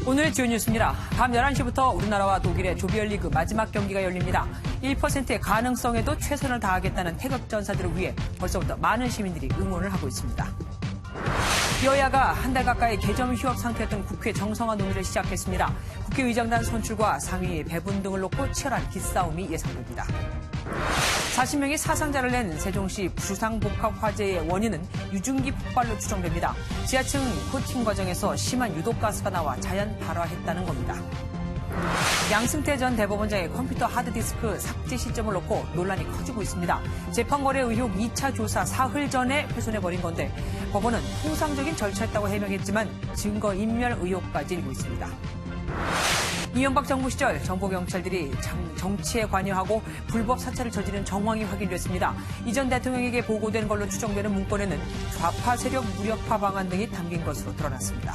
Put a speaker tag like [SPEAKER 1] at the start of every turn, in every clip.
[SPEAKER 1] 오늘 주요 뉴스입니다. 밤 11시부터 우리나라와 독일의 조별리그 마지막 경기가 열립니다. 1%의 가능성에도 최선을 다하겠다는 태극 전사들을 위해 벌써부터 많은 시민들이 응원을 하고 있습니다. 여야가 한 달 가까이 개점 휴업 상태였던 국회 정상화 논의를 시작했습니다. 국회의장단 선출과 상위 배분 등을 놓고 치열한 기싸움이 예상됩니다. 40명이 사상자를 낸 세종시 부상복합 화재의 원인은 유증기 폭발로 추정됩니다. 지하층 코팅 과정에서 심한 유독가스가 나와 자연 발화했다는 겁니다. 양승태 전 대법원장의 컴퓨터 하드디스크 삭제 시점을 놓고 논란이 커지고 있습니다. 재판거래 의혹 2차 조사 사흘 전에 훼손해버린 건데 법원은 통상적인 절차였다고 해명했지만 증거인멸 의혹까지 일고 있습니다. 이명박 정부 시절 정보경찰들이 정치에 관여하고 불법 사찰을 저지른 정황이 확인됐습니다. 이 전 대통령에게 보고된 걸로 추정되는 문건에는 좌파 세력 무력화 방안 등이 담긴 것으로 드러났습니다.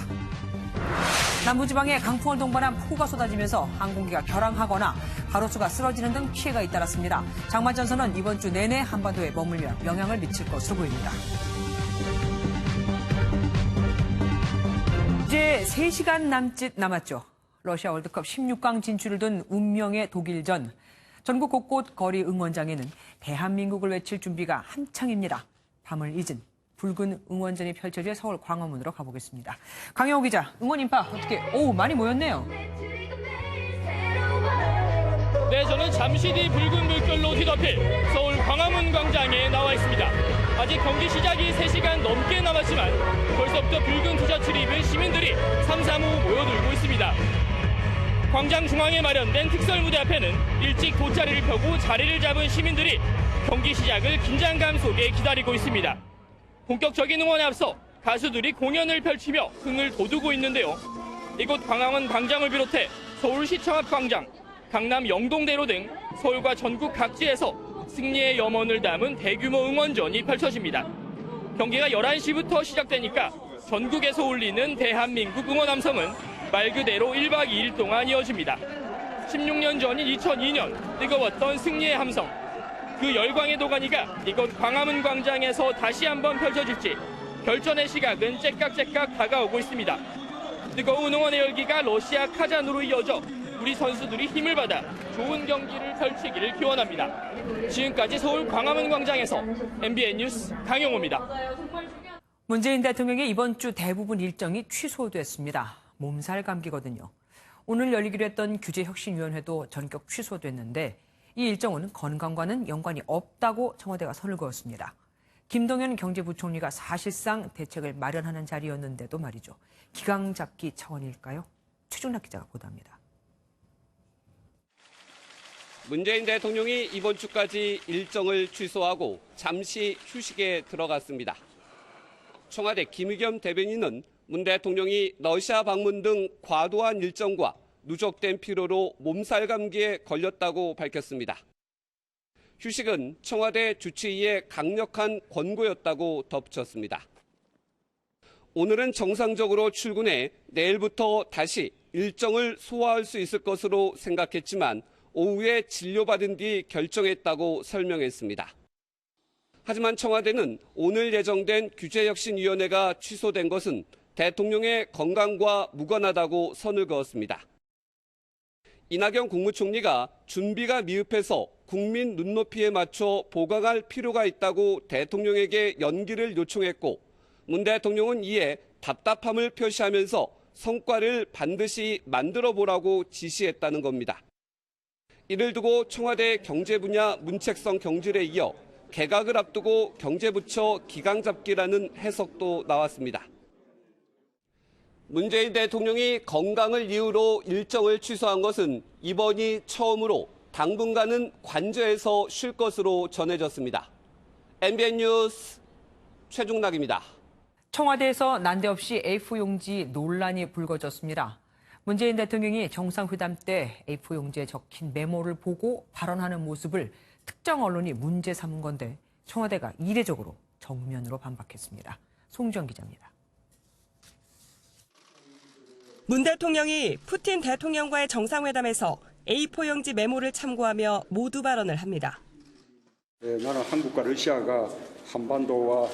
[SPEAKER 1] 남부지방에 강풍을 동반한 폭우가 쏟아지면서 항공기가 결항하거나 가로수가 쓰러지는 등 피해가 잇따랐습니다. 장마전선은 이번 주 내내 한반도에 머물며 영향을 미칠 것으로 보입니다. 이제 3시간 남짓 남았죠. 러시아 월드컵 16강 진출을 둔 운명의 독일전. 전국 곳곳 거리 응원장에는 대한민국을 외칠 준비가 한창입니다. 밤을 잊은 붉은 응원전이 펼쳐질 서울 광화문으로 가보겠습니다. 강영호 기자, 응원 인파 어떻게 많이 모였네요.
[SPEAKER 2] 네, 저는 잠시 뒤 붉은 물결로 뒤덮일 서울 광화문 광장에 나와 있습니다. 아직 경기 시작이 3시간 넘게 남았지만 벌써부터 붉은 티셔츠를 입은 시민들이 삼삼오오 모여들고 있습니다. 광장 중앙에 마련된 특설 무대 앞에는 일찍 돗자리를 펴고 자리를 잡은 시민들이 경기 시작을 긴장감 속에 기다리고 있습니다. 본격적인 응원에 앞서 가수들이 공연을 펼치며 흥을 돋우고 있는데요. 이곳 광화문 광장을 비롯해 서울시청 앞 광장, 강남 영동대로 등 서울과 전국 각지에서 승리의 염원을 담은 대규모 응원전이 펼쳐집니다. 경기가 11시부터 시작되니까 전국에서 울리는 대한민국 응원 함성은 말 그대로 1박 2일 동안 이어집니다. 16년 전인 2002년 뜨거웠던 승리의 함성. 그 열광의 도가니가 이곳 광화문 광장에서 다시 한번 펼쳐질지 결전의 시각은 째깍째깍 다가오고 있습니다. 뜨거운 응원의 열기가 러시아 카잔으로 이어져 우리 선수들이 힘을 받아 좋은 경기를 펼치기를 기원합니다. 지금까지 서울 광화문 광장에서 MBN 뉴스 강영호입니다.
[SPEAKER 1] 문재인 대통령의 이번 주 대부분 일정이 취소됐습니다. 몸살 감기거든요. 오늘 열리기로 했던 규제혁신위원회도 전격 취소됐는데 이 일정은 건강과는 연관이 없다고 청와대가 선을 그었습니다. 김동연 경제부총리가 사실상 대책을 마련하는 자리였는데도 말이죠. 기강 잡기 차원일까요? 최종락 기자가 보도합니다.
[SPEAKER 3] 문재인 대통령이 이번 주까지 일정을 취소하고 잠시 휴식에 들어갔습니다. 청와대 김의겸 대변인은 문 대통령이 러시아 방문 등 과도한 일정과 누적된 피로로 몸살 감기에 걸렸다고 밝혔습니다. 휴식은 청와대 주치의의 강력한 권고였다고 덧붙였습니다. 오늘은 정상적으로 출근해 내일부터 다시 일정을 소화할 수 있을 것으로 생각했지만 오후에 진료받은 뒤 결정했다고 설명했습니다. 하지만 청와대는 오늘 예정된 규제혁신위원회가 취소된 것은 대통령의 건강과 무관하다고 선을 그었습니다. 이낙연 국무총리가 준비가 미흡해서 국민 눈높이에 맞춰 보강할 필요가 있다고 대통령에게 연기를 요청했고 문 대통령은 이에 답답함을 표시하면서 성과를 반드시 만들어 보라고 지시했다는 겁니다. 이를 두고 청와대 경제분야 문책성 경질에 이어 개각을 앞두고 경제부처 기강잡기라는 해석도 나왔습니다. 문재인 대통령이 건강을 이유로 일정을 취소한 것은 이번이 처음으로 당분간은 관저에서 쉴 것으로 전해졌습니다. MBN 뉴스 최종락입니다.
[SPEAKER 1] 청와대에서 난데없이 A4용지 논란이 불거졌습니다. 문재인 대통령이 정상회담 때 A4용지에 적힌 메모를 보고 발언하는 모습을 특정 언론이 문제 삼은 건데 청와대가 이례적으로 정면으로 반박했습니다. 송지영 기자입니다.
[SPEAKER 4] 문 대통령이 푸틴 대통령과의 정상회담에서 A4용지 메모를 참고하며 모두 발언을 합니다.
[SPEAKER 5] 나는 한국과 러시아가 한반도와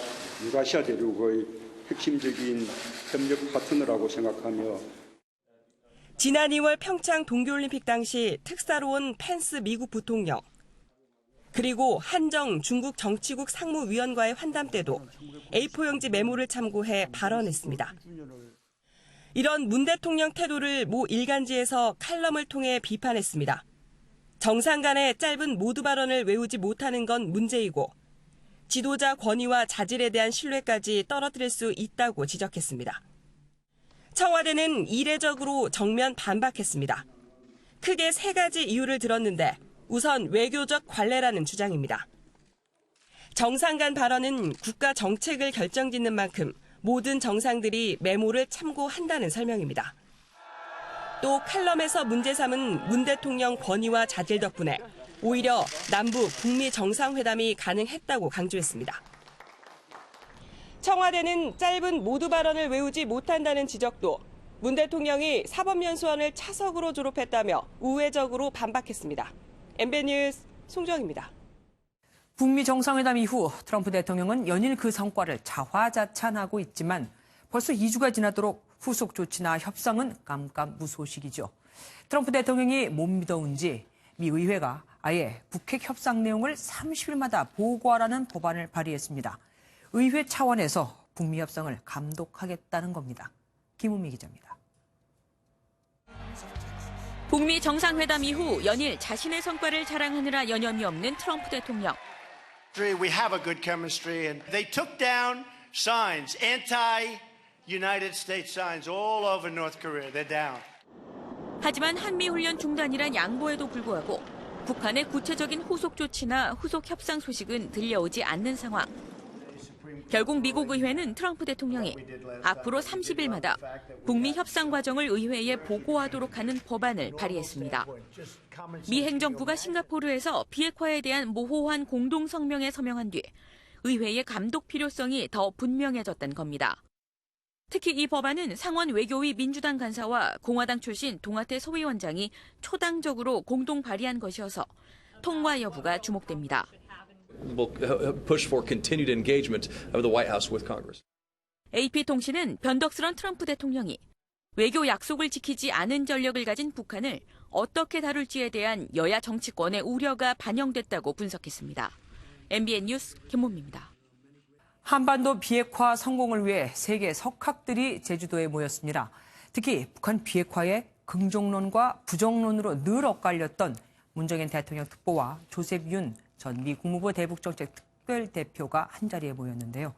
[SPEAKER 5] 유라시아 대륙의 핵심적인 협력 파트너라고 생각하며
[SPEAKER 4] 지난 2월 평창 동계올림픽 당시 특사로 온 펜스 미국 부통령, 그리고 한정 중국 정치국 상무위원과의 환담 때도 A4용지 메모를 참고해 발언했습니다. 이런 문 대통령 태도를 모 일간지에서 칼럼을 통해 비판했습니다. 정상 간의 짧은 모두 발언을 외우지 못하는 건 문제이고 지도자 권위와 자질에 대한 신뢰까지 떨어뜨릴 수 있다고 지적했습니다. 청와대는 이례적으로 정면 반박했습니다. 크게 3가지 이유를 들었는데 우선 외교적 관례라는 주장입니다. 정상 간 발언은 국가 정책을 결정짓는 만큼 모든 정상들이 메모를 참고한다는 설명입니다. 또 칼럼에서 문제 삼은 문 대통령 권위와 자질 덕분에 오히려 남북 북미 정상회담이 가능했다고 강조했습니다. 청와대는 짧은 모두 발언을 외우지 못한다는 지적도 문 대통령이 사법연수원을 차석으로 졸업했다며 우회적으로 반박했습니다. MBN 뉴스 송정입니다.
[SPEAKER 1] 북미 정상회담 이후 트럼프 대통령은 연일 그 성과를 자화자찬하고 있지만 벌써 2주가 지나도록 후속 조치나 협상은 깜깜무소식이죠. 트럼프 대통령이 못 믿어온지 미 의회가 아예 북핵 협상 내용을 30일마다 보고하라는 법안을 발의했습니다. 의회 차원에서 북미 협상을 감독하겠다는 겁니다. 김은미 기자입니다.
[SPEAKER 6] 북미 정상회담 이후 연일 자신의 성과를 자랑하느라 여념이 없는 트럼프 대통령.
[SPEAKER 7] We have a good chemistry, and they took down signs, anti-United States signs all over North Korea. They're down.
[SPEAKER 6] 하지만 한미훈련 중단이란 양보에도 불구하고 북한의 구체적인 후속 조치나 후속 협상 소식은 들려오지 않는 상황. 결국 미국 의회는 트럼프 대통령이 앞으로 30일마다 북미 협상 과정을 의회에 보고하도록 하는 법안을 발의했습니다. 미 행정부가 싱가포르에서 비핵화에 대한 모호한 공동 성명에 서명한 뒤 의회의 감독 필요성이 더 분명해졌다는 겁니다. 특히 이 법안은 상원 외교위 민주당 간사와 공화당 출신 동아태 소위원장이 초당적으로 공동 발의한 것이어서 통과 여부가 주목됩니다.
[SPEAKER 8] We'll push for continued engagement of the White House with Congress.
[SPEAKER 6] AP통신은 변덕스런 트럼프 대통령이 외교 약속을 지키지 않은 전력을 가진 북한을 어떻게 다룰지에 대한 여야 정치권의 우려가 반영됐다고 분석했습니다. MBN 뉴스 김문미입니다.
[SPEAKER 1] 한반도 비핵화 성공을 위해 세계 석학들이 제주도에 모였습니다. 특히 북한 비핵화의 긍정론과 부정론으로 늘 엇갈렸던 문정인 대통령 특보와 조셉 윤 전 미 국무부 대북정책 특별대표가 한자리에 모였는데요.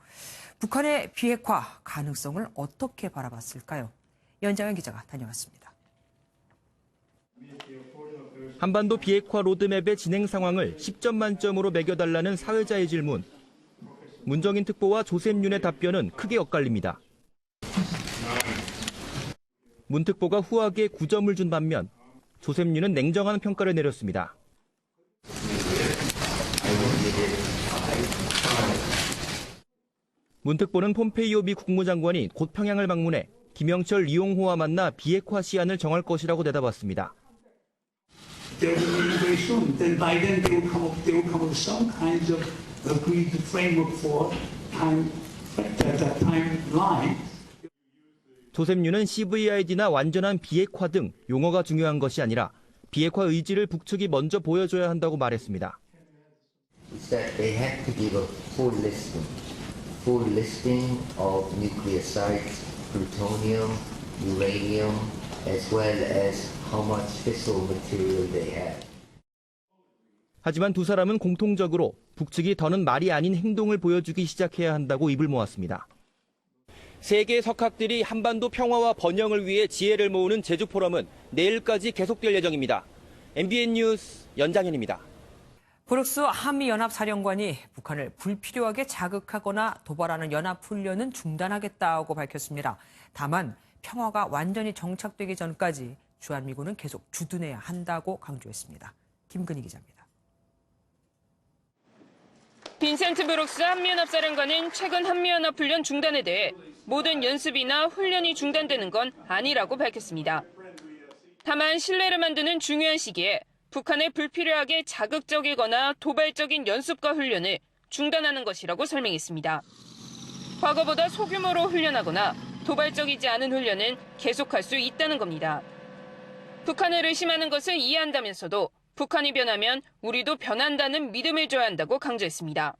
[SPEAKER 1] 북한의 비핵화 가능성을 어떻게 바라봤을까요? 연장현 기자가 다녀왔습니다.
[SPEAKER 9] 한반도 비핵화 로드맵의 진행 상황을 10점 만점으로 매겨달라는 사회자의 질문. 문정인 특보와 조셉 윤의 답변은 크게 엇갈립니다. 문 특보가 후하게 9점을 준 반면 조셉 윤은 냉정한 평가를 내렸습니다. 문 특보는 폼페이오 미 국무장관이 곧 평양을 방문해 김영철, 리용호와 만나 비핵화 시안을 정할 것이라고 내다봤습니다. 조셉 윤은 CVID나 완전한 비핵화 등 용어가 중요한 것이 아니라 비핵화 의지를 북측이 먼저 보여줘야 한다고 말했습니다.
[SPEAKER 10] full listing of nuclear sites, plutonium, uranium, as well as how much fissile material they have.
[SPEAKER 9] 하지만 두 사람은 공통적으로 북측이 더는 말이 아닌 행동을 보여주기 시작해야 한다고 입을 모았습니다. 세계 석학들이 한반도 평화와 번영을 위해 지혜를 모으는 제주 포럼은 내일까지 계속될 예정입니다. MBN 뉴스 연장현입니다.
[SPEAKER 1] 브룩스 한미연합사령관이 북한을 불필요하게 자극하거나 도발하는 연합훈련은 중단하겠다고 밝혔습니다. 다만 평화가 완전히 정착되기 전까지 주한미군은 계속 주둔해야 한다고 강조했습니다. 김근희 기자입니다.
[SPEAKER 11] 빈센트 브룩스 한미연합사령관은 최근 한미연합훈련 중단에 대해 모든 연습이나 훈련이 중단되는 건 아니라고 밝혔습니다. 다만 신뢰를 만드는 중요한 시기에 북한에 불필요하게 자극적이거나 도발적인 연습과 훈련을 중단하는 것이라고 설명했습니다. 과거보다 소규모로 훈련하거나 도발적이지 않은 훈련은 계속할 수 있다는 겁니다. 북한을 의심하는 것을 이해한다면서도 북한이 변하면 우리도 변한다는 믿음을 줘야 한다고 강조했습니다.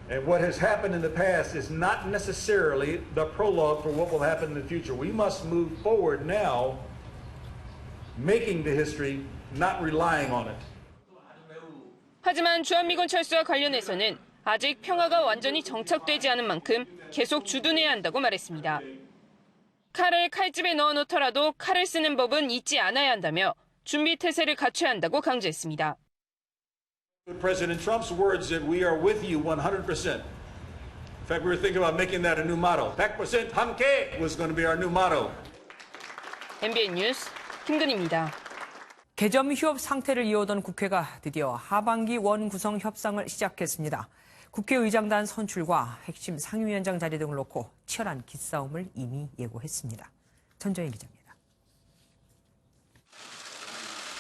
[SPEAKER 12] And what has happened in the past is not necessarily the prologue for what will happen in the future. We must move forward now, making the history, not relying on it.
[SPEAKER 11] 하지만 주한미군 철수와 관련해서는 아직 평화가 완전히 정착되지 않은 만큼 계속 주둔해야 한다고 말했습니다. 칼을 칼집에 넣어놓더라도 칼을 쓰는 법은 잊지 않아야 한다며 준비 태세를 갖춰야 한다고 강조했습니다.
[SPEAKER 12] President Trump's words that we are with you 100%. In fact, we were thinking about making that a new motto. 100% 함께 was going to be our new motto.
[SPEAKER 11] MBN 뉴스 김근희입니다.
[SPEAKER 1] 개점 휴업 상태를 이어오던 국회가 드디어 하반기 원구성 협상을 시작했습니다. 국회의장단 선출과 핵심 상임위원장 자리 등을 놓고 치열한 기싸움을 이미 예고했습니다. 전정희 기자입니다.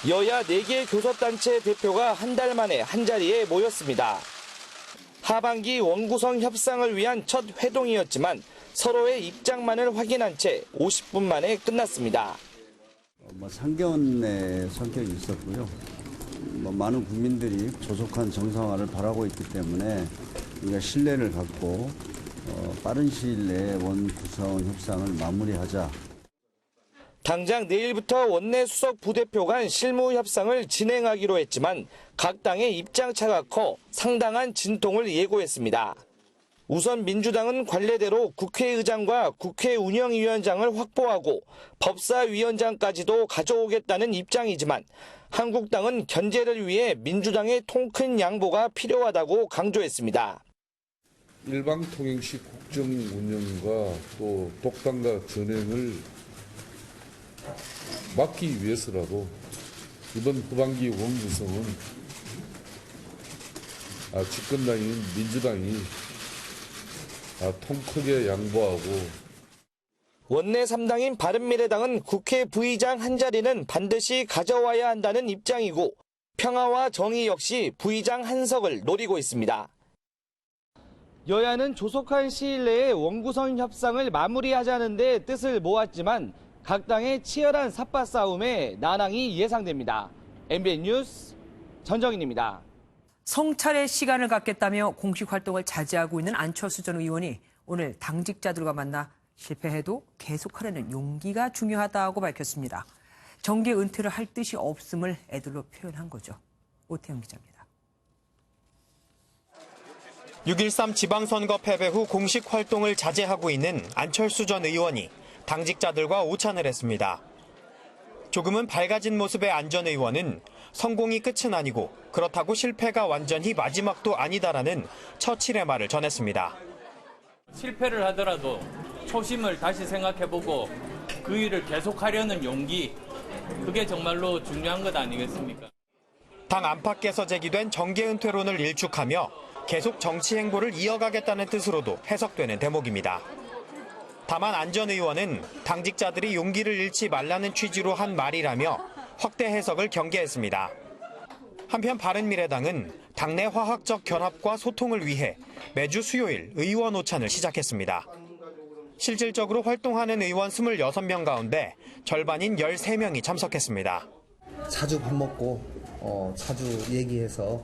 [SPEAKER 9] 여야 4개 교섭단체 대표가 한 달 만에 한자리에 모였습니다. 하반기 원구성 협상을 위한 첫 회동이었지만 서로의 입장만을 확인한 채 50분 만에 끝났습니다.
[SPEAKER 13] 상견례 성격이 있었고요. 많은 국민들이 조속한 정상화를 바라고 있기 때문에 우리가 신뢰를 갖고 빠른 시일 내에 원구성 협상을 마무리하자.
[SPEAKER 9] 당장 내일부터 원내 수석 부대표 간 실무 협상을 진행하기로 했지만 각 당의 입장차가 커 상당한 진통을 예고했습니다. 우선 민주당은 관례대로 국회의장과 국회운영위원장을 확보하고 법사위원장까지도 가져오겠다는 입장이지만 한국당은 견제를 위해 민주당의 통큰 양보가 필요하다고 강조했습니다.
[SPEAKER 14] 일방통행식 국정 운영과 또 독단과 전횡을 막기 위해서라도 이번 후반기 원구성은 집권당인 민주당이 통 크게 양보하고
[SPEAKER 9] 원내 3당인 바른미래당은 국회 부의장 한 자리는 반드시 가져와야 한다는 입장이고 평화와 정의 역시 부의장 한석을 노리고 있습니다. 여야는 조속한 시일 내에 원구성 협상을 마무리하자는 데 뜻을 모았지만 각 당의 치열한 삿바 싸움에 난항이 예상됩니다. MBN 뉴스 전정인입니다.
[SPEAKER 1] 성찰의 시간을 갖겠다며 공식 활동을 자제하고 있는 안철수 전 의원이 오늘 당직자들과 만나 실패해도 계속하려는 용기가 중요하다고 밝혔습니다. 정계 은퇴를 할 뜻이 없음을 애들로 표현한 거죠. 오태영 기자입니다.
[SPEAKER 15] 6.13 지방선거 패배 후 공식 활동을 자제하고 있는 안철수 전 의원이 당직자들과 오찬을 했습니다. 조금은 밝아진 모습의 안 전 의원은 성공이 끝은 아니고 그렇다고 실패가 완전히 마지막도 아니다라는 처칠의 말을 전했습니다.
[SPEAKER 16] 실패를 하더라도 초심을 다시 생각해보고 그 일을 계속하려는 용기, 그게 정말로 중요한 것 아니겠습니까?
[SPEAKER 15] 당 안팎에서 제기된 정계 은퇴론을 일축하며 계속 정치 행보를 이어가겠다는 뜻으로도 해석되는 대목입니다. 다만 안 전 의원은 당직자들이 용기를 잃지 말라는 취지로 한 말이라며 확대 해석을 경계했습니다. 한편 바른미래당은 당내 화학적 결합과 소통을 위해 매주 수요일 의원 오찬을 시작했습니다. 실질적으로 활동하는 의원 26명 가운데 절반인 13명이 참석했습니다.
[SPEAKER 17] 자주 밥 먹고 자주 얘기해서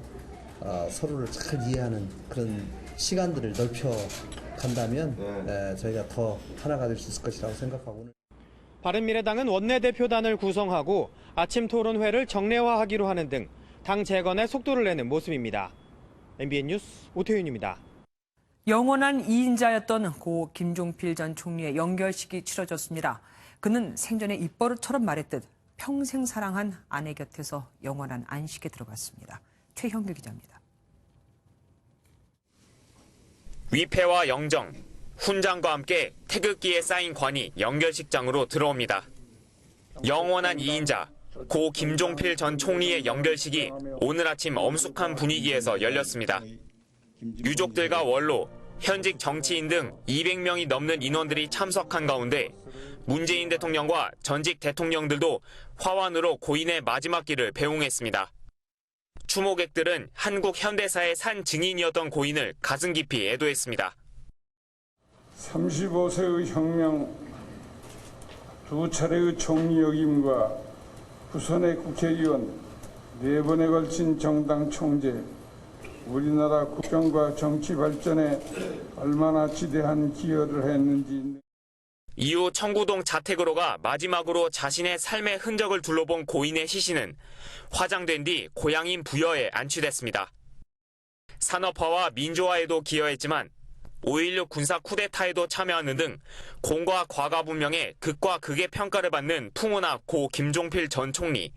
[SPEAKER 17] 서로를 잘 이해하는 그런 시간들을 넓혀간다면 저희가 더 하나가 될 수 있을 것이라고 생각하고
[SPEAKER 15] 바른미래당은 원내대표단을 구성하고 아침 토론회를 정례화하기로 하는 등 당 재건에 속도를 내는 모습입니다. MBN 뉴스 오태윤입니다.
[SPEAKER 1] 영원한 2인자였던 고 김종필 전 총리의 연결식이 치러졌습니다. 그는 생전에 입버릇처럼 말했듯 평생 사랑한 아내 곁에서 영원한 안식에 들어갔습니다. 최형규 기자입니다.
[SPEAKER 18] 위패와 영정, 훈장과 함께 태극기에 쌓인 관이 연결식장으로 들어옵니다. 영원한 2인자, 고 김종필 전 총리의 연결식이 오늘 아침 엄숙한 분위기에서 열렸습니다. 유족들과 원로, 현직 정치인 등 200명이 넘는 인원들이 참석한 가운데 문재인 대통령과 전직 대통령들도 화환으로 고인의 마지막 길을 배웅했습니다. 추모객들은 한국 현대사의 산 증인이었던 고인을 가슴 깊이 애도했습니다.
[SPEAKER 5] 35세의 혁명 두 차례의 총리역임과 후선의 국회의원, 4번에 걸친 정당 총재, 우리나라 국정과 정치 발전에 얼마나 지대한 기여를 했는지.
[SPEAKER 18] 이후 청구동 자택으로가 마지막으로 자신의 삶의 흔적을 둘러본 고인의 시신은 화장된 뒤 고향인 부여에 안치됐습니다. 산업화와 민주화에도 기여했지만 5.16 군사 쿠데타에도 참여하는 등 공과 과가 분명해 극과 극의 평가를 받는 풍운아 고 김종필 전 총리.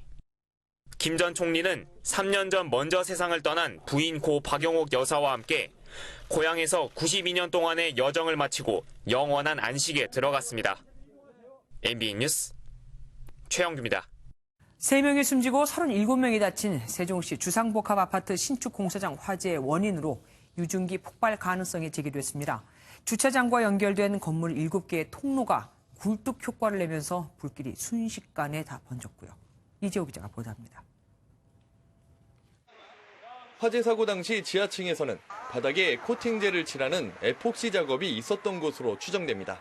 [SPEAKER 18] 김 전 총리는 3년 전 먼저 세상을 떠난 부인 고 박영옥 여사와 함께 고향에서 92년 동안의 여정을 마치고 영원한 안식에 들어갔습니다. MBN 뉴스 최영규입니다.
[SPEAKER 1] 3명이 숨지고 37명이 다친 세종시 주상복합 아파트 신축 공사장 화재의 원인으로 유증기 폭발 가능성이 제기됐습니다. 주차장과 연결된 건물 7개의 통로가 굴뚝 효과를 내면서 불길이 순식간에 다 번졌고요. 이재호 기자가 보도합니다.
[SPEAKER 19] 화재 사고 당시 지하층에서는 바닥에 코팅제를 칠하는 에폭시 작업이 있었던 것으로 추정됩니다.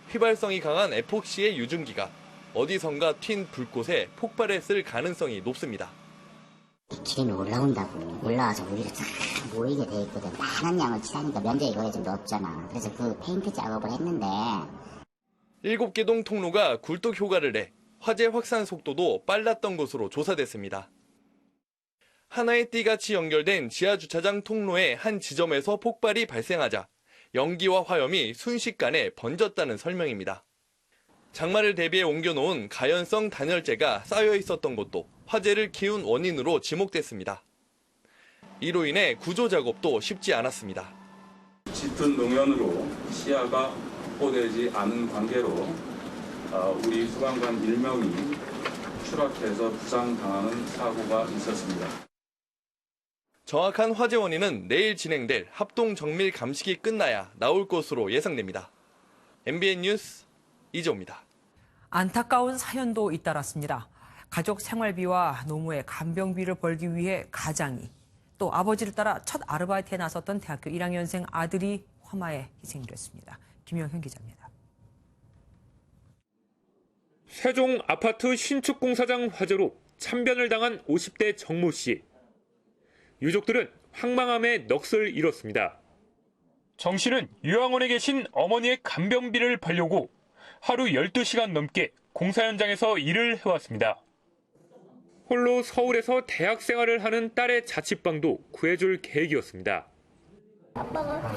[SPEAKER 19] 휘발성이 강한 에폭시의 유증기가 어디선가 튄 불꽃에 폭발했을 가능성이 높습니다.
[SPEAKER 20] 기름이 올라와서 우리가 쫙 모이게 돼 있거든. 많은 양을 칠하니까 면적이 거의 좀 넓잖아. 그래서 그 페인트 작업을 했는데
[SPEAKER 19] 7개 동 통로가 굴뚝 효과를 내 화재 확산 속도도 빨랐던 것으로 조사됐습니다. 하나의 띠같이 연결된 지하주차장 통로의 한 지점에서 폭발이 발생하자 연기와 화염이 순식간에 번졌다는 설명입니다. 장마를 대비해 옮겨놓은 가연성 단열재가 쌓여 있었던 것도 화재를 키운 원인으로 지목됐습니다. 이로 인해 구조 작업도 쉽지 않았습니다.
[SPEAKER 21] 짙은 노면으로 시야가 확보되지 않은 관계로 우리 소방관 1명이 추락해서 부상당하는 사고가 있었습니다.
[SPEAKER 19] 정확한 화재 원인은 내일 진행될 합동 정밀 감식이 끝나야 나올 것으로 예상됩니다. MBN 뉴스 이재호입니다.
[SPEAKER 1] 안타까운 사연도 잇따랐습니다. 가족 생활비와 노무의 간병비를 벌기 위해 가장이 또 아버지를 따라 첫 아르바이트에 나섰던 대학교 1학년생 아들이 화마에 희생됐습니다. 김영현 기자입니다.
[SPEAKER 22] 세종 아파트 신축 공사장 화재로 참변을 당한 50대 정모 씨. 유족들은 황망함에 넋을 잃었습니다. 정 씨는 요양원에 계신 어머니의 간병비를 벌려고 하루 12시간 넘게 공사 현장에서 일을 해왔습니다. 홀로 서울에서 대학 생활을 하는 딸의 자취방도 구해줄 계획이었습니다.
[SPEAKER 23] 아빠가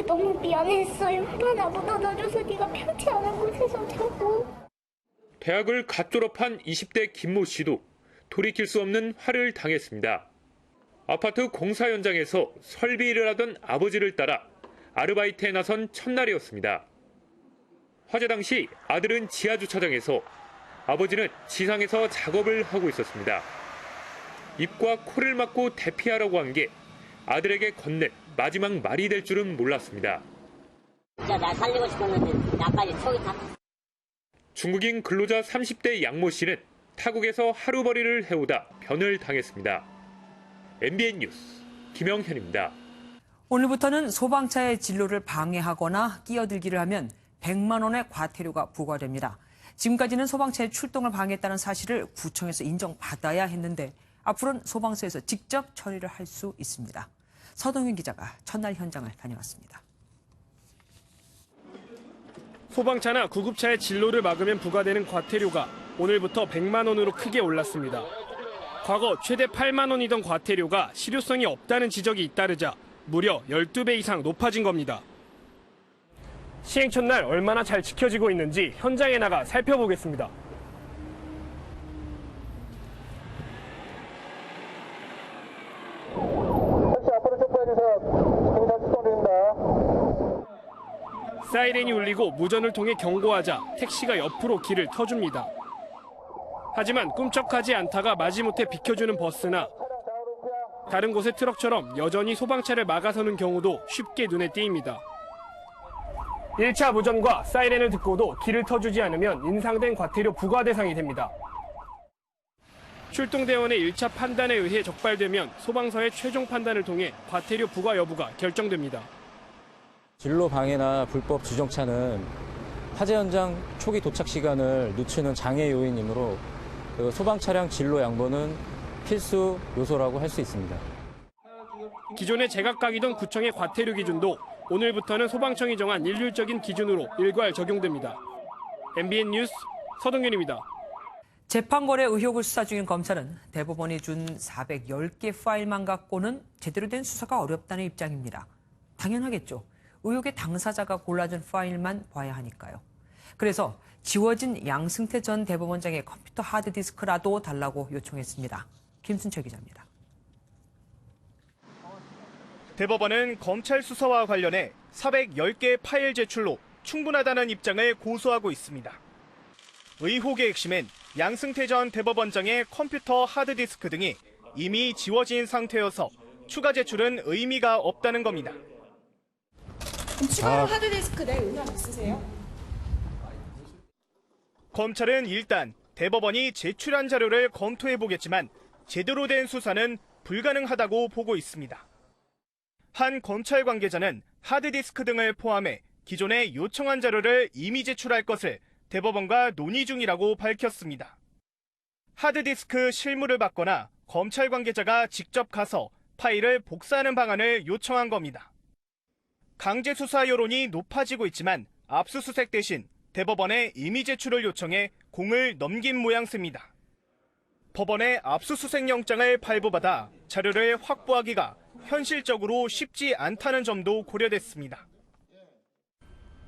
[SPEAKER 23] 너무 미안했어요. 하나 못 얻어줘서 네가 편치 않은 곳에서 자고.
[SPEAKER 22] 대학을 갓 졸업한 20대 김모 씨도 돌이킬 수 없는 화를 당했습니다. 아파트 공사 현장에서 설비 일을 하던 아버지를 따라 아르바이트에 나선 첫날이었습니다. 화재 당시 아들은 지하주차장에서, 아버지는 지상에서 작업을 하고 있었습니다. 입과 코를 막고 대피하라고 한 게 아들에게 건넨 마지막 말이 될 줄은 몰랐습니다.
[SPEAKER 23] 진짜 나 살리고 싶었는데 나까지 속이 다.
[SPEAKER 22] 중국인 근로자 30대 양모 씨는 타국에서 하루벌이를 해오다 변을 당했습니다. MBN 뉴스 김영현입니다.
[SPEAKER 1] 오늘부터는 소방차의 진로를 방해하거나 끼어들기를 하면 100만 원의 과태료가 부과됩니다. 지금까지는 소방차의 출동을 방해했다는 사실을 구청에서 인정받아야 했는데 앞으로는 소방서에서 직접 처리를 할 수 있습니다. 서동윤 기자가 첫날 현장을 다녀왔습니다.
[SPEAKER 24] 소방차나 구급차의 진로를 막으면 부과되는 과태료가 오늘부터 100만 원으로 크게 올랐습니다. 과거 최대 8만 원이던 과태료가 실효성이 없다는 지적이 잇따르자 무려 12배 이상 높아진 겁니다. 시행 첫날 얼마나 잘 지켜지고 있는지 현장에 나가 살펴보겠습니다. 사이렌이 울리고 무전을 통해 경고하자 택시가 옆으로 길을 터줍니다. 하지만 꿈쩍하지 않다가 마지못해 비켜주는 버스나 다른 곳의 트럭처럼 여전히 소방차를 막아서는 경우도 쉽게 눈에 띄입니다. 1차 무전과 사이렌을 듣고도 길을 터주지 않으면 인상된 과태료 부과 대상이 됩니다. 출동대원의 1차 판단에 의해 적발되면 소방서의 최종 판단을 통해 과태료 부과 여부가 결정됩니다.
[SPEAKER 25] 진로 방해나 불법 주정차는
[SPEAKER 2] 화재 현장 초기 도착 시간을 늦추는 장애 요인이므로 소방 차량 진로 양보는 필수 요소라고 할 수 있습니다.
[SPEAKER 24] 기존의 제각각이던 구청의 과태료 기준도 오늘부터는 소방청이 정한 일률적인 기준으로 일괄 적용됩니다. MBN 뉴스 서동윤입니다.
[SPEAKER 1] 재판거래 의혹을 수사 중인 검찰은 대법원이 준 410개 파일만 갖고는 제대로 된 수사가 어렵다는 입장입니다. 당연하겠죠. 의혹의 당사자가 골라준 파일만 봐야 하니까요. 그래서 지워진 양승태 전 대법원장의 컴퓨터 하드디스크라도 달라고 요청했습니다. 김순철 기자입니다.
[SPEAKER 3] 대법원은 검찰 수사와 관련해 410개 파일 제출로 충분하다는 입장을 고수하고 있습니다. 의혹의 핵심은 양승태 전 대법원장의 컴퓨터 하드디스크 등이 이미 지워진 상태여서 추가 제출은 의미가 없다는 겁니다.
[SPEAKER 4] 추가로 하드디스크 낼 의향 있으세요?
[SPEAKER 3] 검찰은 일단 대법원이 제출한 자료를 검토해보겠지만 제대로 된 수사는 불가능하다고 보고 있습니다. 한 검찰 관계자는 하드디스크 등을 포함해 기존에 요청한 자료를 이미 제출할 것을 대법원과 논의 중이라고 밝혔습니다. 하드디스크 실물을 받거나 검찰 관계자가 직접 가서 파일을 복사하는 방안을 요청한 겁니다. 강제 수사 여론이 높아지고 있지만 압수수색 대신 대법원에 이미 제출을 요청해 공을 넘긴 모양새입니다. 법원에 압수수색 영장을 발부받아 자료를 확보하기가 현실적으로 쉽지 않다는 점도 고려됐습니다.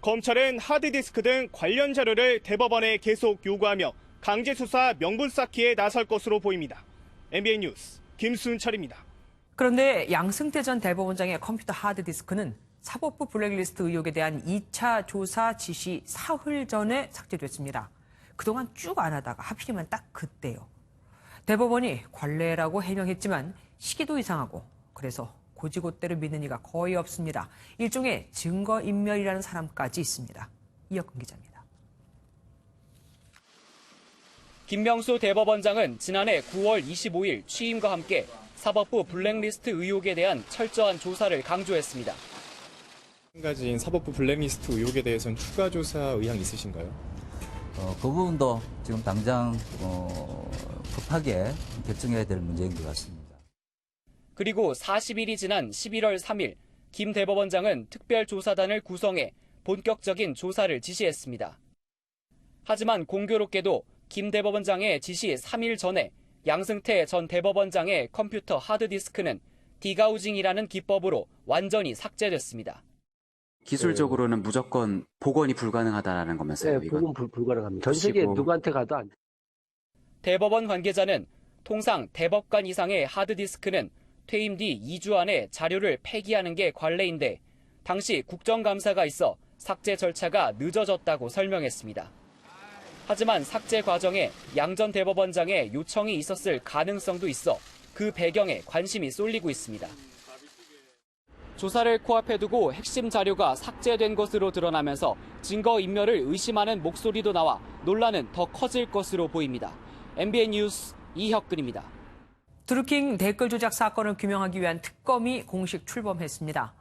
[SPEAKER 3] 검찰은 하드디스크 등 관련 자료를 대법원에 계속 요구하며 강제 수사 명분 쌓기에 나설 것으로 보입니다. MBN 뉴스 김순철입니다.
[SPEAKER 1] 그런데 양승태 전 대법원장의 컴퓨터 하드디스크는 사법부 블랙리스트 의혹에 대한 2차 조사 지시 사흘 전에 삭제됐습니다. 그동안 쭉 안 하다가 하필이면 딱 그때요. 대법원이 관례라고 해명했지만 시기도 이상하고 그래서 고지고대로 믿는 이가 거의 없습니다. 일종의 증거인멸이라는 사람까지 있습니다. 이혁근 기자입니다.
[SPEAKER 7] 김명수 대법원장은 지난해 9월 25일 취임과 함께 사법부 블랙리스트 의혹에 대한 철저한 조사를 강조했습니다.
[SPEAKER 25] 한 가지인 사법부 블랙리스트 의혹에 대해서는 추가 조사 의향 있으신가요?
[SPEAKER 26] 그 부분도 지금 당장 급하게 결정해야 될 문제인 것 같습니다.
[SPEAKER 7] 그리고 40일이 지난 11월 3일 김 대법원장은 특별조사단을 구성해 본격적인 조사를 지시했습니다. 하지만 공교롭게도 김 대법원장의 지시 3일 전에 양승태 전 대법원장의 컴퓨터 하드디스크는 디가우징이라는 기법으로 완전히 삭제됐습니다.
[SPEAKER 27] 기술적으로는 무조건 복원이 불가능하다는 거면서요?
[SPEAKER 28] 네, 복원 불가능합니다. 전 세계 누구한테 가도 안 돼요.
[SPEAKER 7] 대법원 관계자는 통상 대법관 이상의 하드디스크는 퇴임 뒤 2주 안에 자료를 폐기하는 게 관례인데 당시 국정감사가 있어 삭제 절차가 늦어졌다고 설명했습니다. 하지만 삭제 과정에 양 전 대법원장의 요청이 있었을 가능성도 있어 그 배경에 관심이 쏠리고 있습니다. 조사를 코앞에 두고 핵심 자료가 삭제된 것으로 드러나면서 증거인멸을 의심하는 목소리도 나와 논란은 더 커질 것으로 보입니다. MBN 뉴스 이혁근입니다.
[SPEAKER 1] 드루킹 댓글 조작 사건을 규명하기 위한 특검이 공식 출범했습니다.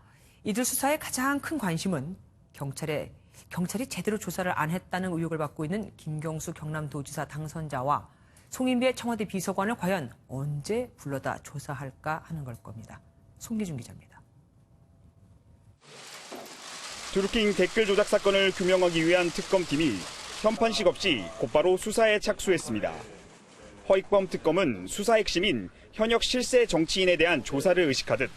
[SPEAKER 1] 이들 수사의 가장 큰 관심은 경찰이 제대로 조사를 안 했다는 의혹을 받고 있는 김경수 경남도지사 당선자와 송인배 청와대 비서관을 과연 언제 불러다 조사할까 하는 걸 겁니다. 송기준 기자입니다.
[SPEAKER 3] 드루킹 댓글 조작 사건을 규명하기 위한 특검팀이 현판식 없이 곧바로 수사에 착수했습니다. 허익범 특검은 수사 핵심인 현역 실세 정치인에 대한 조사를 의식하듯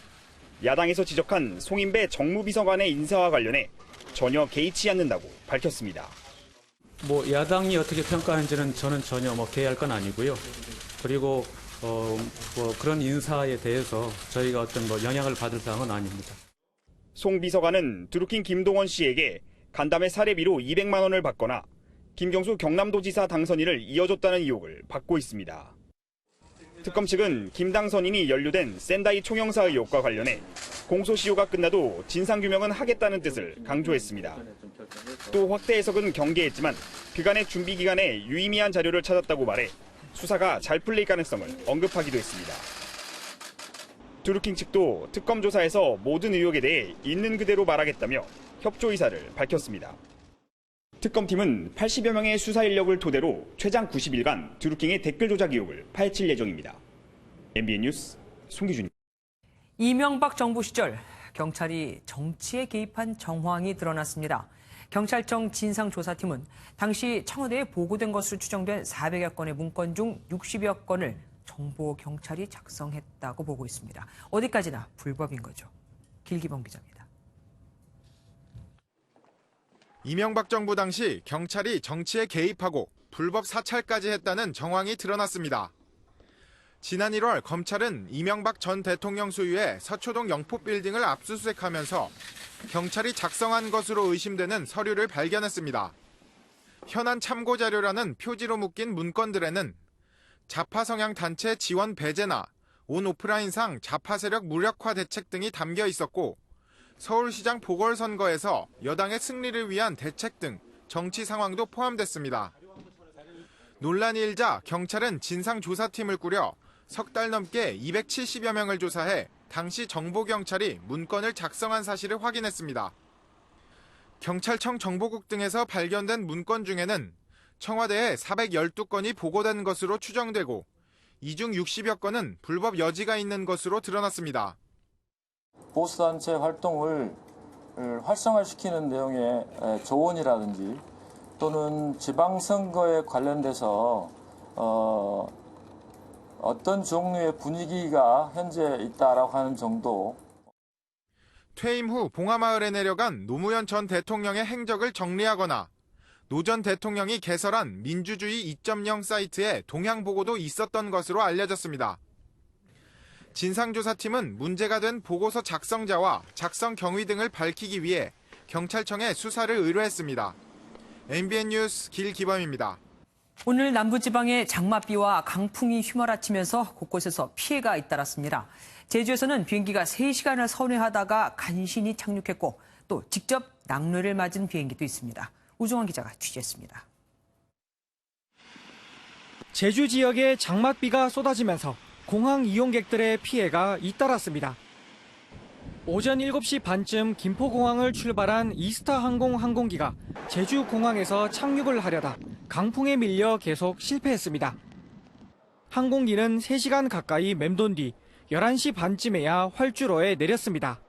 [SPEAKER 3] 야당에서 지적한 송인배 정무비서관의 인사와 관련해 전혀 개의치 않는다고 밝혔습니다.
[SPEAKER 29] 야당이 어떻게 평가하는지는 저는 전혀 개의할 건 아니고요. 그리고 그런 인사에 대해서 저희가 어떤 영향을 받을 사항은 아닙니다.
[SPEAKER 3] 송 비서관은 드루킹 김동원 씨에게 간담회 사례비로 200만 원을 받거나 김경수 경남도지사 당선인을 이어줬다는 의혹을 받고 있습니다. 특검 측은 김 당선인이 연루된 샌다이 총영사 의혹과 관련해 공소시효가 끝나도 진상규명은 하겠다는 뜻을 강조했습니다. 또 확대 해석은 경계했지만 그간의 준비 기간에 유의미한 자료를 찾았다고 말해 수사가 잘 풀릴 가능성을 언급하기도 했습니다. 드루킹 측도 특검 조사에서 모든 의혹에 대해 있는 그대로 말하겠다며 협조 의사를 밝혔습니다.
[SPEAKER 6] 특검팀은 80여 명의 수사 인력을 토대로 최장 90일간 드루킹의 댓글 조작 의혹을 파헤칠 예정입니다. MBN 뉴스 송기준입니다.
[SPEAKER 1] 이명박 정부 시절 경찰이 정치에 개입한 정황이 드러났습니다. 경찰청 진상조사팀은 당시 청와대에 보고된 것으로 추정된 400여 건의 문건 중 60여 건을 정보 경찰이 작성했다고 보고 있습니다. 어디까지나 불법인 거죠. 길기범 기자입니다.
[SPEAKER 8] 이명박 정부 당시 경찰이 정치에 개입하고 불법 사찰까지 했다는 정황이 드러났습니다. 지난 1월 검찰은 이명박 전 대통령 소유의 서초동 영포빌딩을 압수수색하면서 경찰이 작성한 것으로 의심되는 서류를 발견했습니다. 현안 참고 자료라는 표지로 묶인 문건들에는 좌파 성향 단체 지원 배제나 온 오프라인상 좌파 세력 무력화 대책 등이 담겨 있었고, 서울시장 보궐선거에서 여당의 승리를 위한 대책 등 정치 상황도 포함됐습니다. 논란이 일자 경찰은 진상조사팀을 꾸려 석 달 넘게 270여 명을 조사해 당시 정보경찰이 문건을 작성한 사실을 확인했습니다. 경찰청 정보국 등에서 발견된 문건 중에는 청와대에 412건이 보고된 것으로 추정되고, 이 중 60여 건은 불법 여지가 있는 것으로 드러났습니다.
[SPEAKER 9] 보수단체 활동을 활성화시키는 내용의 조언이라든지 또는 지방선거에 관련돼서 어떤 종류의 분위기가 현재 있다라고 하는 정도.
[SPEAKER 8] 퇴임 후 봉하마을에 내려간 노무현 전 대통령의 행적을 정리하거나 노 전 대통령이 개설한 민주주의 2.0 사이트에 동향 보고도 있었던 것으로 알려졌습니다. 진상조사팀은 문제가 된 보고서 작성자와 작성 경위 등을 밝히기 위해 경찰청에 수사를 의뢰했습니다. MBN 뉴스 길기범입니다.
[SPEAKER 1] 오늘 남부지방에 장맛비와 강풍이 휘몰아치면서 곳곳에서 피해가 잇따랐습니다. 제주에서는 비행기가 3시간을 선회하다가 간신히 착륙했고, 또 직접 낙뢰를 맞은 비행기도 있습니다. 우종환 기자가 취재했습니다.
[SPEAKER 10] 제주 지역에 장맛비가 쏟아지면서 공항 이용객들의 피해가 잇따랐습니다. 오전 7시 반쯤 김포공항을 출발한 이스타 항공 항공기가 제주공항에서 착륙을 하려다 강풍에 밀려 계속 실패했습니다. 항공기는 3시간 가까이 맴돈 뒤 11시 반쯤에야 활주로에 내렸습니다.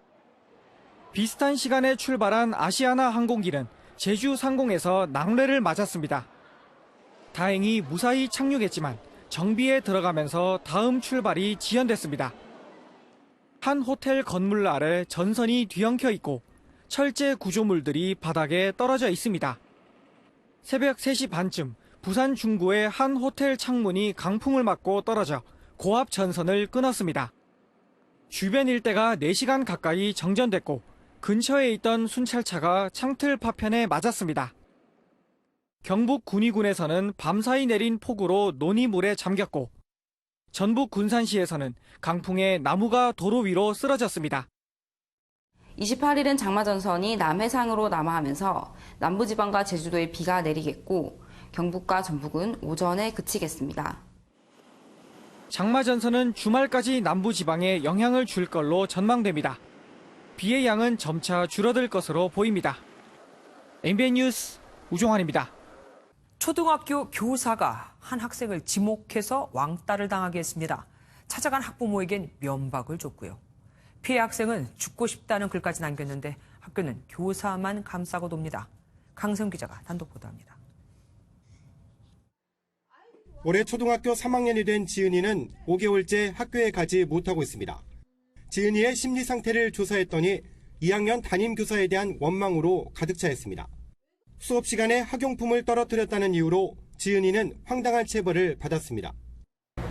[SPEAKER 10] 비슷한 시간에 출발한 아시아나 항공기는 제주 상공에서 낙뢰를 맞았습니다. 다행히 무사히 착륙했지만 정비에 들어가면서 다음 출발이 지연됐습니다. 한 호텔 건물 아래 전선이 뒤엉켜 있고 철제 구조물들이 바닥에 떨어져 있습니다. 새벽 3시 반쯤 부산 중구의 한 호텔 창문이 강풍을 맞고 떨어져 고압 전선을 끊었습니다. 주변 일대가 4시간 가까이 정전됐고 근처에 있던 순찰차가 창틀 파편에 맞았습니다. 경북 군위군에서는 밤사이 내린 폭우로 논이 물에 잠겼고, 전북 군산시에서는 강풍에 나무가 도로 위로 쓰러졌습니다.
[SPEAKER 11] 28일은 장마전선이 남해상으로 남하하면서 남부지방과 제주도에 비가 내리겠고, 경북과 전북은 오전에 그치겠습니다.
[SPEAKER 10] 장마전선은 주말까지 남부지방에 영향을 줄 걸로 전망됩니다. 비의 양은 점차 줄어들 것으로 보입니다. MBN 뉴스 우종환입니다.
[SPEAKER 1] 초등학교 교사가 한 학생을 지목해서 왕따를 당하게 했습니다. 찾아간 학부모에겐 면박을 줬고요. 피해 학생은 죽고 싶다는 글까지 남겼는데 학교는 교사만 감싸고 돕니다. 강성 기자가 단독 보도합니다.
[SPEAKER 12] 올해 초등학교 3학년이 된 지은이는 5개월째 학교에 가지 못하고 있습니다. 지은이의 심리 상태를 조사했더니 2학년 담임교사에 대한 원망으로 가득 차있습니다. 수업 시간에 학용품을 떨어뜨렸다는 이유로 지은이는 황당한 체벌을 받았습니다.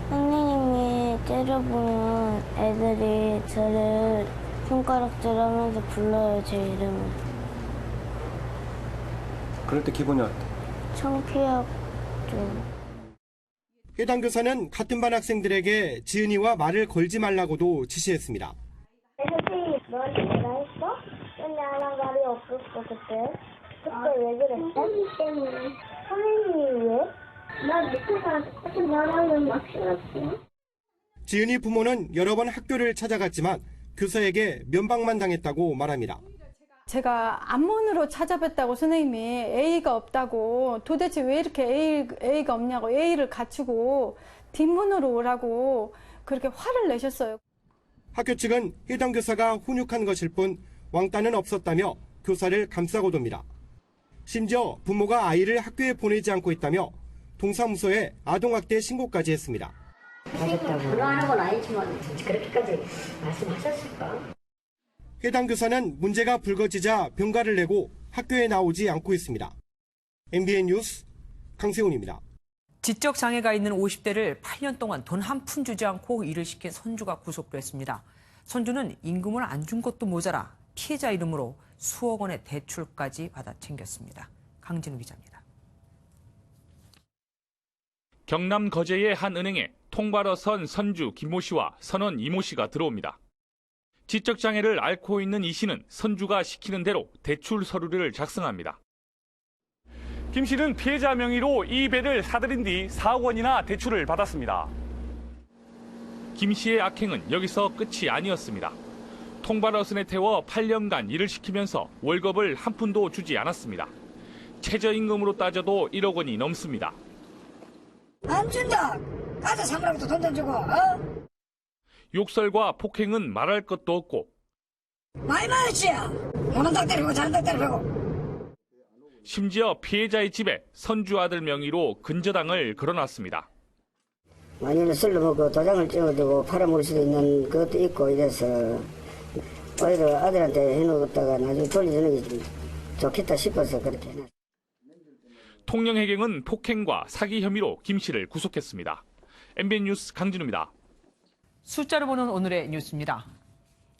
[SPEAKER 23] 선생님이 때려보면 애들이 저를 손가락질하면서 불러요, 제 이름을.
[SPEAKER 12] 그럴 때 기분이 어때?
[SPEAKER 23] 창피하죠.
[SPEAKER 12] 해당 교사는 같은 반 학생들에게 지은이와 말을 걸지 말라고도 지시했습니다.
[SPEAKER 23] 선생님, 너한테 뭐라 했어? 근데 하나 말이 없었어, 그때. 그때 왜 그랬어? 선생님 때문에. 선생님이 왜? 나 밑에서 말하면 막 싫었어.
[SPEAKER 12] 지은이 부모는 여러 번 학교를 찾아갔지만 교사에게 면박만 당했다고 말합니다.
[SPEAKER 5] 제가 앞문으로 찾아뵀다고 선생님이 A가 없다고, 도대체 왜 이렇게 A가 없냐고 A를 갖추고 뒷문으로 오라고 그렇게 화를 내셨어요.
[SPEAKER 12] 학교 측은 해당 교사가 훈육한 것일 뿐 왕따는 없었다며 교사를 감싸고 돕니다. 심지어 부모가 아이를 학교에 보내지 않고 있다며 동사무소에 아동학대 신고까지 했습니다.
[SPEAKER 13] 불안한 건 아니지만 그렇게까지 말씀하셨을까?
[SPEAKER 12] 해당 교사는 문제가 불거지자 병가를 내고 학교에 나오지 않고 있습니다. MBN 뉴스 강세훈입니다.
[SPEAKER 1] 지적 장애가 있는 50대를 8년 동안 돈 한 푼 주지 않고 일을 시킨 손주가 구속됐습니다. 손주는 임금을 안 준 것도 모자라 피해자 이름으로 수억 원의 대출까지 받아 챙겼습니다. 강진우 기자입니다.
[SPEAKER 14] 경남 거제의 한 은행에 통과로 선 선주 김모 씨와 선원 이모 씨가 들어옵니다. 지적 장애를 앓고 있는 이 씨는 선주가 시키는 대로 대출 서류를 작성합니다.
[SPEAKER 15] 김 씨는 피해자 명의로 이 배를 사들인 뒤 4억 원이나 대출을 받았습니다.
[SPEAKER 14] 김 씨의 악행은 여기서 끝이 아니었습니다. 통발어선에 태워 8년간 일을 시키면서 월급을 한 푼도 주지 않았습니다. 최저임금으로 따져도 1억 원이 넘습니다.
[SPEAKER 13] 안 준다. 가자 사람부터 돈 좀 주고.
[SPEAKER 14] 욕설과 폭행은 말할 것도 없고
[SPEAKER 13] 많이 맞았지야. 오는 닭 때리고 자는 닭 때리고.
[SPEAKER 14] 심지어 피해자의 집에 선주 아들 명의로 근저당을 걸어놨습니다.
[SPEAKER 13] 많이는 술로 먹고 도장을 찍어두고 팔아먹을 수도 있는 것도 있고 이래서 오히려 아들한테 해놓았다가 나중에 돌려주는 게 좋겠다 싶어서 그렇게 해놨어요.
[SPEAKER 14] 통영해경은 폭행과 사기 혐의로 김 씨를 구속했습니다. MBN 뉴스 강진우입니다.
[SPEAKER 1] 숫자로 보는 오늘의 뉴스입니다.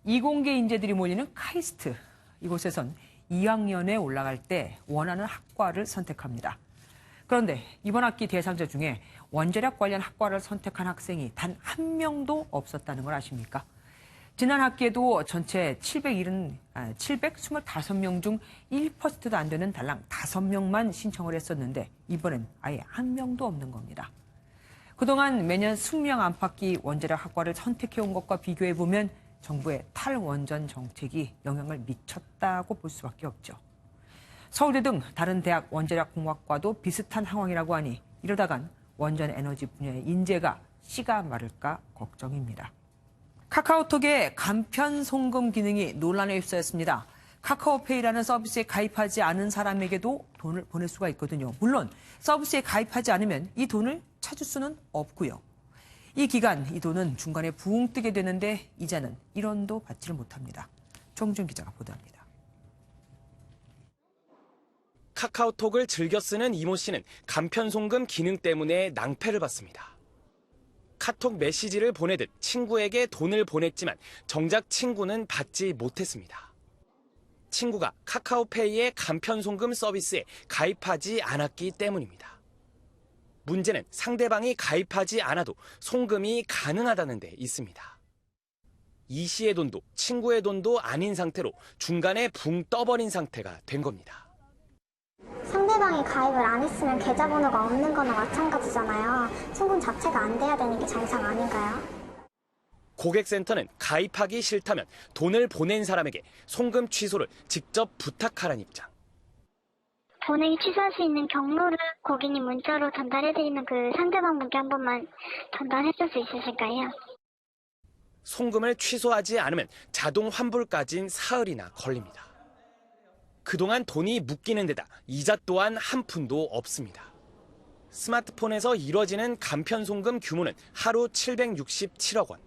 [SPEAKER 1] 이공계 인재들이 몰리는 카이스트. 이곳에선 2학년에 올라갈 때 원하는 학과를 선택합니다. 그런데 이번 학기 대상자 중에 원자력 관련 학과를 선택한 학생이 단 한 명도 없었다는 걸 아십니까? 지난 학기에도 전체 725명 중 1%도 안 되는 달랑 5명만 신청을 했었는데 이번엔 아예 한 명도 없는 겁니다. 그동안 매년 숙명 안팎의 원자력 학과를 선택해온 것과 비교해보면 정부의 탈원전 정책이 영향을 미쳤다고 볼 수밖에 없죠. 서울대 등 다른 대학 원자력공학과도 비슷한 상황이라고 하니 이러다간 원전 에너지 분야의 인재가 씨가 마를까 걱정입니다. 카카오톡의 간편 송금 기능이 논란에 휩싸였습니다. 카카오페이라는 서비스에 가입하지 않은 사람에게도 돈을 보낼 수가 있거든요. 물론 서비스에 가입하지 않으면 이 돈을 찾을 수는 없고요. 이 기간 이 돈은 중간에 붕 뜨게 되는데 이자는 1원도 받지를 못합니다. 정준 기자가 보도합니다.
[SPEAKER 16] 카카오톡을 즐겨 쓰는 이모 씨는 간편 송금 기능 때문에 낭패를 봤습니다. 카톡 메시지를 보내듯 친구에게 돈을 보냈지만 정작 친구는 받지 못했습니다. 친구가 카카오페이의 간편 송금 서비스에 가입하지 않았기 때문입니다. 문제는 상대방이 가입하지 않아도 송금이 가능하다는 데 있습니다. 이 씨의 돈도 친구의 돈도 아닌 상태로 중간에 붕 떠버린 상태가 된 겁니다.
[SPEAKER 23] 상대방이 가입을 안 했으면 계좌번호가 없는 거나 마찬가지잖아요. 송금 자체가 안 돼야 되는 게 정상 아닌가요?
[SPEAKER 16] 고객센터는 가입하기 싫다면 돈을 보낸 사람에게 송금 취소를 직접 부탁하라는 입장.
[SPEAKER 23] 보내기 취소할 수 있는 경로를 고객님 문자로 전달해드리면 그 상대방 분께 한 번만 전달해줄 수 있으실까요?
[SPEAKER 16] 송금을 취소하지 않으면 자동 환불까지는 사흘이나 걸립니다. 그동안 돈이 묶이는 데다 이자 또한 한 푼도 없습니다. 스마트폰에서 이뤄지는 간편 송금 규모는 하루 767억 원.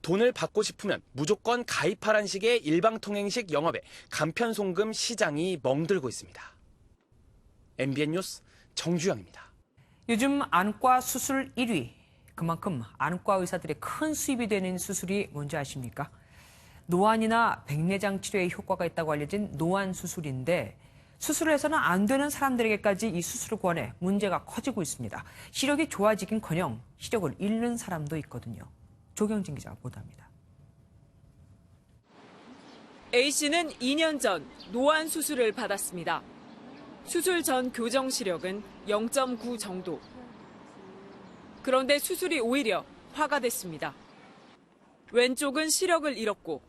[SPEAKER 16] 돈을 받고 싶으면 무조건 가입하란 식의 일방통행식 영업에 간편 송금 시장이 멍들고 있습니다. MBN 뉴스 정주영입니다.
[SPEAKER 1] 요즘 안과 수술 1위. 그만큼 안과 의사들의 큰 수입이 되는 수술이 뭔지 아십니까? 노안이나 백내장 치료에 효과가 있다고 알려진 노안 수술인데 수술을 해서는 안 되는 사람들에게까지 이 수술을 권해 문제가 커지고 있습니다. 시력이 좋아지긴커녕 시력을 잃는 사람도 있거든요. 조경진 기자가 보도합니다.
[SPEAKER 17] A씨는 2년 전 노안 수술을 받았습니다. 수술 전 교정 시력은 0.9 정도. 그런데 수술이 오히려 화가 됐습니다. 왼쪽은 시력을 잃었고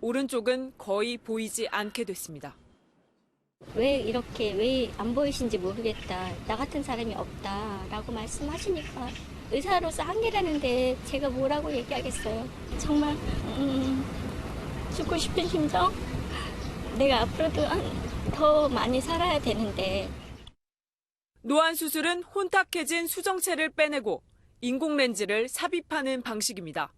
[SPEAKER 17] 오른쪽은 거의 보이지 않게 됐습니다.
[SPEAKER 2] 왜 안 보이신지 모르겠다. 나 같은 사람이 없다라고 말씀하시니까 의사로서 한계라는데 제가 뭐라고 얘기하겠어요. 정말 죽고 싶은 심정? 내가 앞으로도 더 많이 살아야 되는데.
[SPEAKER 17] 노안 수술은 혼탁해진 수정체를 빼내고 인공렌즈를 삽입하는 방식입니다.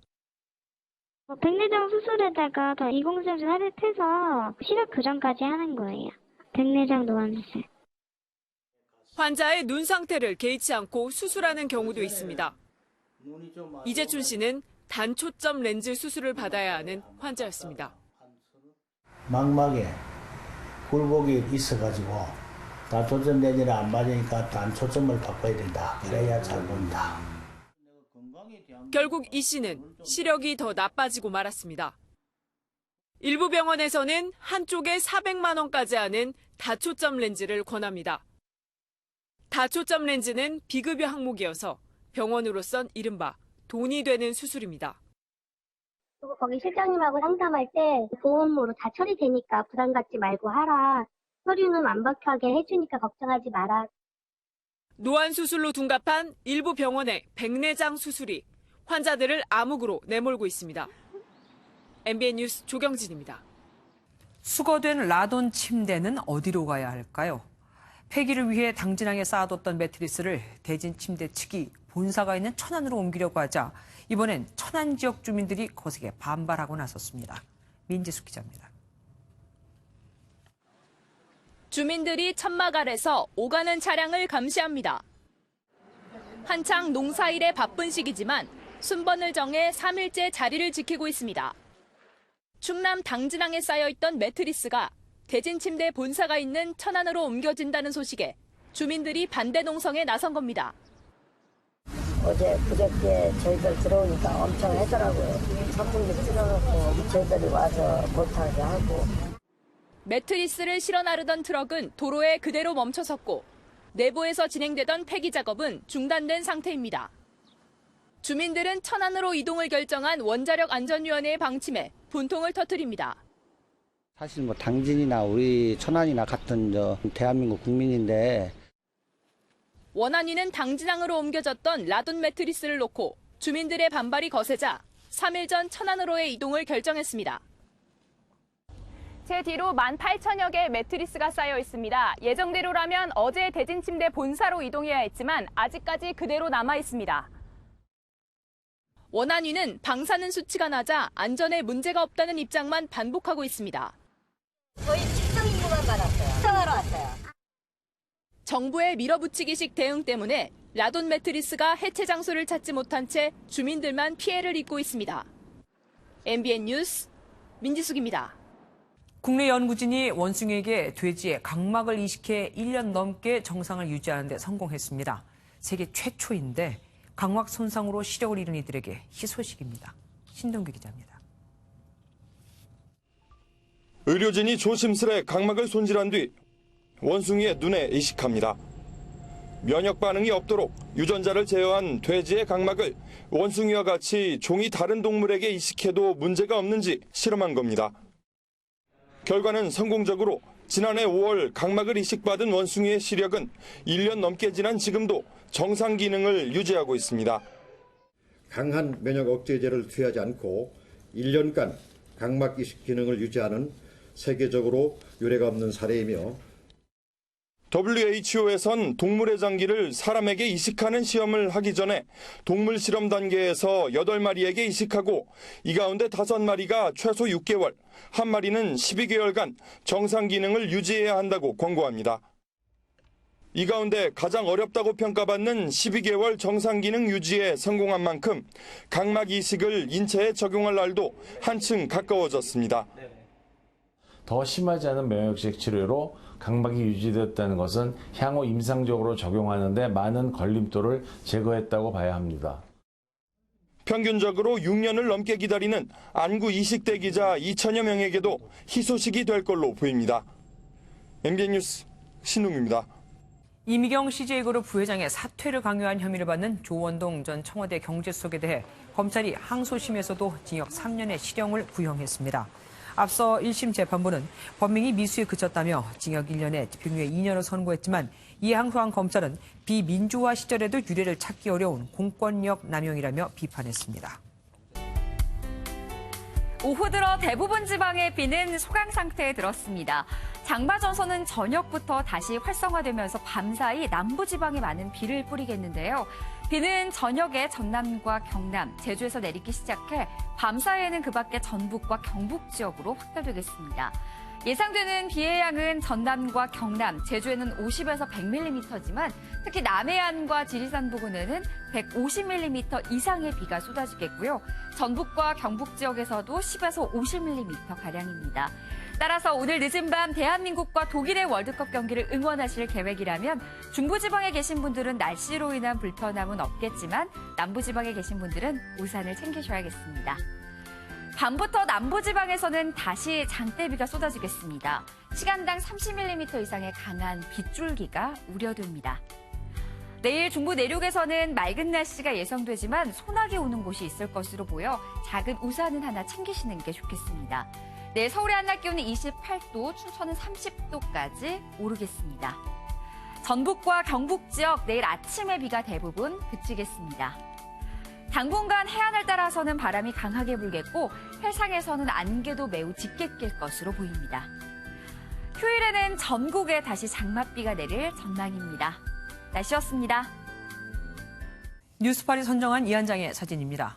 [SPEAKER 23] 백내장 수술에다가 더 인공지능 삽입해서 시력 교정까지 하는 거예요. 백내장 노안 수술.
[SPEAKER 17] 환자의 눈 상태를 개의치 않고 수술하는 경우도 있습니다. 이재춘 씨는 단초점 렌즈 수술을 받아야 하는 환자였습니다.
[SPEAKER 4] 망막에 굴곡이 있어가지고 단초점 렌즈를 안 맞으니까 단초점을 바꿔야 된다. 그래야 잘 본다.
[SPEAKER 17] 결국 이 씨는 시력이 더 나빠지고 말았습니다. 일부 병원에서는 한쪽에 400만 원까지 하는 다초점 렌즈를 권합니다. 다초점 렌즈는 비급여 항목이어서 병원으로선 이른바 돈이 되는 수술입니다.
[SPEAKER 23] 거기 실장님하고 상담할 때 보험으로 다 처리되니까 부담 갖지 말고 하라. 서류는 완벽하게 해주니까 걱정하지 마라.
[SPEAKER 17] 노안 수술로 둔갑한 일부 병원의 백내장 수술이 환자들을 암흑으로 내몰고 있습니다. MBN 뉴스 조경진입니다.
[SPEAKER 1] 수거된 라돈 침대는 어디로 가야 할까요? 폐기를 위해 당진항에 쌓아뒀던 매트리스를 대진 침대 측이 본사가 있는 천안으로 옮기려고 하자 이번엔 천안 지역 주민들이 거세게 반발하고 나섰습니다. 민지숙 기자입니다.
[SPEAKER 18] 주민들이 천막 아래서 오가는 차량을 감시합니다. 한창 농사일에 바쁜 시기지만 순번을 정해 3일째 자리를 지키고 있습니다. 충남 당진항에 쌓여있던 매트리스가 대진 침대 본사가 있는 천안으로 옮겨진다는 소식에 주민들이 반대 농성에 나선 겁니다.
[SPEAKER 13] 어제 그저께 저희들 들어오니까 엄청 하더라고요. 선풍기 틀어놓고 저희들이 와서 못하게 하고.
[SPEAKER 18] 매트리스를 실어 나르던 트럭은 도로에 그대로 멈춰섰고 내부에서 진행되던 폐기 작업은 중단된 상태입니다. 주민들은 천안으로 이동을 결정한 원자력 안전위원회의 방침에 분통을 터뜨립니다.
[SPEAKER 28] 사실 뭐 당진이나 우리 천안이나 같은 대한민국 국민인데
[SPEAKER 18] 원안위는 당진항으로 옮겨졌던 라돈 매트리스를 놓고 주민들의 반발이 거세자 3일 전 천안으로의 이동을 결정했습니다. 제 뒤로 18,000여 개의 매트리스가 쌓여 있습니다. 예정대로라면 어제 대진 침대 본사로 이동해야 했지만 아직까지 그대로 남아 있습니다. 원안위는 방사능 수치가 낮아 안전에 문제가 없다는 입장만 반복하고 있습니다.
[SPEAKER 19] 저희 측정 인구만 받았어요. 측정하러 왔어요.
[SPEAKER 18] 정부의 밀어붙이기식 대응 때문에 라돈 매트리스가 해체 장소를 찾지 못한 채 주민들만 피해를 입고 있습니다. MBN 뉴스 민지숙입니다.
[SPEAKER 1] 국내 연구진이 원숭이에게 돼지의 각막을 이식해 1년 넘게 정상을 유지하는 데 성공했습니다. 세계 최초인데 각막 손상으로 시력을 잃은 이들에게 희소식입니다. 신동규 기자입니다.
[SPEAKER 20] 의료진이 조심스레 각막을 손질한 뒤 원숭이의 눈에 이식합니다. 면역 반응이 없도록 유전자를 제어한 돼지의 각막을 원숭이와 같이 종이 다른 동물에게 이식해도 문제가 없는지 실험한 겁니다. 결과는 성공적으로 지난해 5월 각막을 이식받은 원숭이의 시력은 1년 넘게 지난 지금도 정상 기능을 유지하고 있습니다.
[SPEAKER 21] 강한 면역 억제제를 투여하지 않고 1년간 각막 이식 기능을 유지하는 세계적으로 유례가 없는 사례이며
[SPEAKER 20] WHO에선 동물의 장기를 사람에게 이식하는 시험을 하기 전에 동물 실험 단계에서 8마리에게 이식하고 이 가운데 5마리가 최소 6개월, 한 마리는 12개월간 정상 기능을 유지해야 한다고 권고합니다. 이 가운데 가장 어렵다고 평가받는 12개월 정상 기능 유지에 성공한 만큼 각막 이식을 인체에 적용할 날도 한층 가까워졌습니다.
[SPEAKER 22] 더 심하지 않은 면역식 치료로 각막이 유지되었다는 것은 향후 임상적으로 적용하는데 많은 걸림돌을 제거했다고 봐야 합니다.
[SPEAKER 20] 평균적으로 6년을 넘게 기다리는 안구 이식 대기자 2천여 명에게도 희소식이 될 걸로 보입니다. MBN 뉴스 신웅입니다.
[SPEAKER 1] 이미경 CJ그룹 부회장의 사퇴를 강요한 혐의를 받는 조원동 전 청와대 경제수석에 대해 검찰이 항소심에서도 징역 3년의 실형을 구형했습니다. 앞서 1심 재판부는 범행이 미수에 그쳤다며 징역 1년에 집행유예 2년을 선고했지만 이에 항소한 검찰은 비민주화 시절에도 유례를 찾기 어려운 공권력 남용이라며 비판했습니다.
[SPEAKER 3] 오후 들어 대부분 지방의 비는 소강 상태에 들었습니다. 장마 전선은 저녁부터 다시 활성화되면서 밤사이 남부지방에 많은 비를 뿌리겠는데요. 비는 저녁에 전남과 경남, 제주에서 내리기 시작해 밤사이에는 그 밖에 전북과 경북 지역으로 확대되겠습니다. 예상되는 비의 양은 전남과 경남, 제주에는 50에서 100mm지만 특히 남해안과 지리산 부근에는 150mm 이상의 비가 쏟아지겠고요. 전북과 경북 지역에서도 10에서 50mm가량입니다. 따라서 오늘 늦은 밤 대한민국과 독일의 월드컵 경기를 응원하실 계획이라면 중부지방에 계신 분들은 날씨로 인한 불편함은 없겠지만 남부지방에 계신 분들은 우산을 챙기셔야겠습니다. 밤부터 남부지방에서는 다시 장대비가 쏟아지겠습니다. 시간당 30mm 이상의 강한 빗줄기가 우려됩니다. 내일 중부 내륙에서는 맑은 날씨가 예상되지만 소나기 오는 곳이 있을 것으로 보여 작은 우산은 하나 챙기시는 게 좋겠습니다. 내일 서울의 한낮 기온은 28도, 춘천은 30도까지 오르겠습니다. 전북과 경북 지역 내일 아침에 비가 대부분 그치겠습니다. 당분간 해안을 따라서는 바람이 강하게 불겠고 해상에서는 안개도 매우 짙게 낄 것으로 보입니다. 휴일에는 전국에 다시 장맛비가 내릴 전망입니다. 날씨였습니다.
[SPEAKER 1] 뉴스팔이 선정한 이한장의 사진입니다.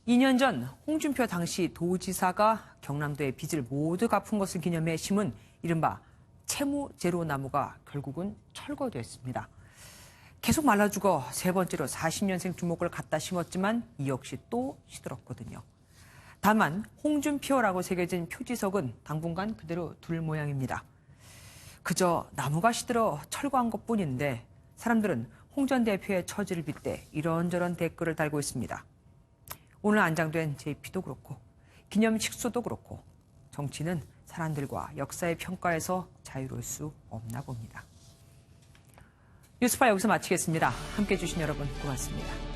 [SPEAKER 1] 2년 전 홍준표 당시 도지사가 경남도의 빚을 모두 갚은 것을 기념해 심은 이른바 채무제로나무가 결국은 철거됐습니다. 계속 말라 죽어 세 번째로 40년생 주목을 갖다 심었지만 이 역시 또 시들었거든요. 다만 홍준표라고 새겨진 표지석은 당분간 그대로 둘 모양입니다. 그저 나무가 시들어 철거한 것뿐인데 사람들은 홍 전 대표의 처지를 빗대 이런저런 댓글을 달고 있습니다. 오늘 안장된 JP도 그렇고 기념식수도 그렇고 정치는 사람들과 역사의 평가에서 자유로울 수 없나 봅니다. 뉴스파 여기서 마치겠습니다. 함께해 주신 여러분 고맙습니다.